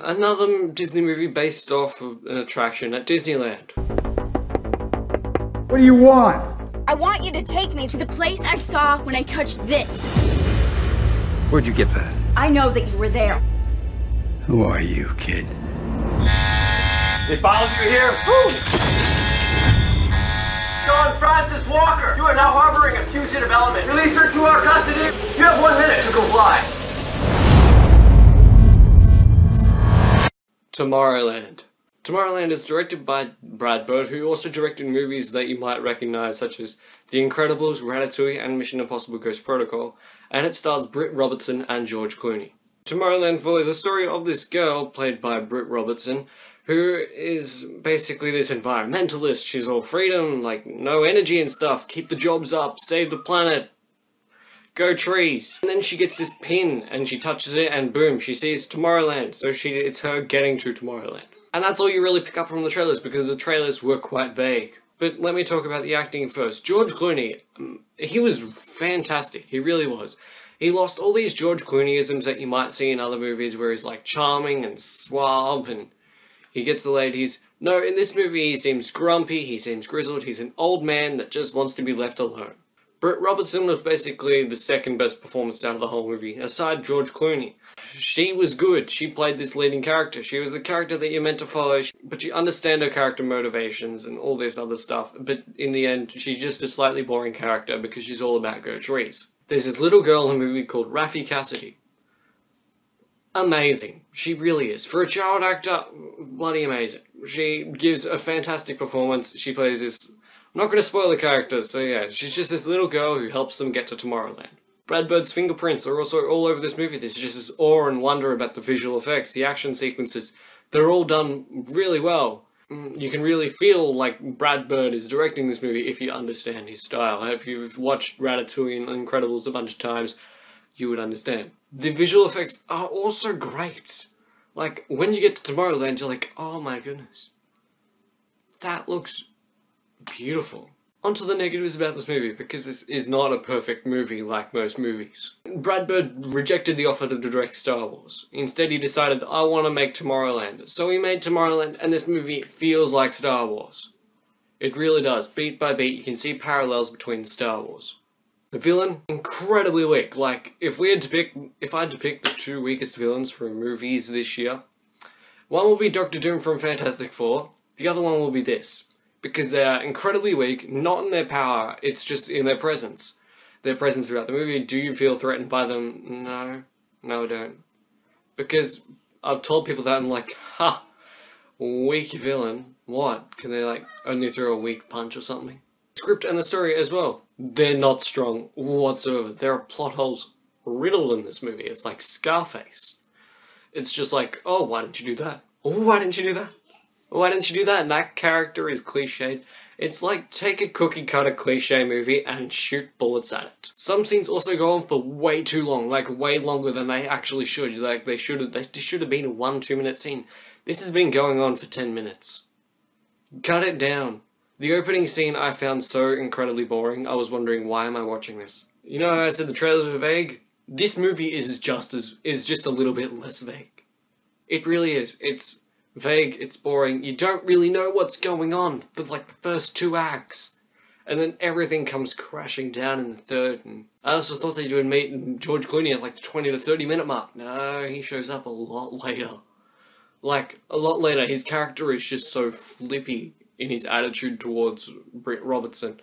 Another Disney movie based off of an attraction at Disneyland. What do you want? I want you to take me to the place I saw when I touched this. Where'd you get that? I know that you were there. Who are you, kid? They followed you here? John Francis Walker! You are now harboring a fugitive element. Release her to our custody. You have 1 minute to comply. Tomorrowland. Tomorrowland is directed by Brad Bird, who also directed movies that you might recognize, such as The Incredibles, Ratatouille, and Mission Impossible Ghost Protocol, and it stars Britt Robertson and George Clooney. Tomorrowland follows the story of this girl, played by Britt Robertson, who is basically this environmentalist. She's all freedom, like no energy and stuff, keep the jobs up, save the planet, go trees. And then she gets this pin, and she touches it, and boom, she sees Tomorrowland, so it's her getting to Tomorrowland. And that's all you really pick up from the trailers, because the trailers were quite vague. But let me talk about the acting first. George Clooney, he was fantastic, he really was. He lost all these George Clooneyisms that you might see in other movies where he's like charming and suave and he gets the ladies. No, in this movie he seems grumpy, he seems grizzled, he's an old man that just wants to be left alone. Britt Robertson was basically the second best performance out of the whole movie, aside George Clooney. She was good, she played this leading character, she was the character that you're meant to follow, but you understand her character motivations and all this other stuff, but in the end, she's just a slightly boring character because she's all about go trees. There's this little girl in a movie called Raffi Cassidy. Amazing. She really is. For a child actor, bloody amazing. She gives a fantastic performance. She plays this... I'm not going to spoil the character, so yeah, she's just this little girl who helps them get to Tomorrowland. Brad Bird's fingerprints are also all over this movie. There's just this awe and wonder about the visual effects, the action sequences. They're all done really well. You can really feel like Brad Bird is directing this movie if you understand his style. If you've watched Ratatouille and Incredibles a bunch of times, you would understand. The visual effects are also great. Like, when you get to Tomorrowland, you're like, oh my goodness. That looks beautiful. Onto the negatives about this movie, because this is not a perfect movie like most movies. Brad Bird rejected the offer to direct Star Wars. Instead he decided, I want to make Tomorrowland. So he made Tomorrowland, and this movie feels like Star Wars. It really does. Beat by beat, you can see parallels between Star Wars. The villain, incredibly weak. Like, if I had to pick the 2 weakest villains for movies this year, one will be Doctor Doom from Fantastic Four, the other one will be this. Because they are incredibly weak, not in their power, it's just in their presence. Their presence throughout the movie. Do you feel threatened by them? No. No, I don't. Because I've told people that, I'm like, ha! Weak villain? What? Can they, like, only throw a weak punch or something? The script and the story as well. They're not strong whatsoever. There are plot holes riddled in this movie. It's like Scarface. It's just like, oh, why didn't you do that? Oh, why didn't you do that? Why didn't you do that? And that character is cliched. It's like, take a cookie-cutter cliche movie and shoot bullets at it. Some scenes also go on for way too long, like way longer than they actually should. Like, they should have been a 1-2 minute scene. This has been going on for 10 minutes. Cut it down. The opening scene I found so incredibly boring, I was wondering, why am I watching this? You know how I said the trailers were vague? This movie is just a little bit less vague. It really is. It's vague, it's boring, you don't really know what's going on for like the first 2 acts. And then everything comes crashing down in the third, and I also thought they would meet George Clooney at like the 20 to 30 minute mark. No, he shows up a lot later. Like, a lot later. His character is just so flippy in his attitude towards Britt Robertson.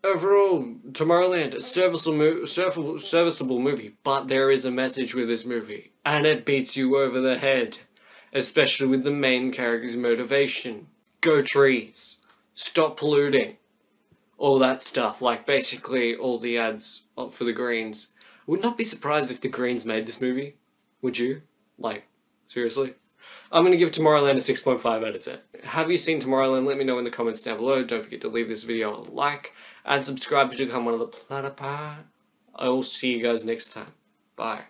Overall, Tomorrowland, a serviceable movie, but there is a message with this movie, and it beats you over the head. Especially with the main character's motivation. Go trees. Stop polluting. All that stuff. Like, basically, all the ads for the Greens. Would not be surprised if the Greens made this movie. Would you? Like, seriously? I'm gonna give Tomorrowland a 6.5 out of 10. Have you seen Tomorrowland? Let me know in the comments down below. Don't forget to leave this video a like. And subscribe to become one of the Platypus. I will see you guys next time. Bye.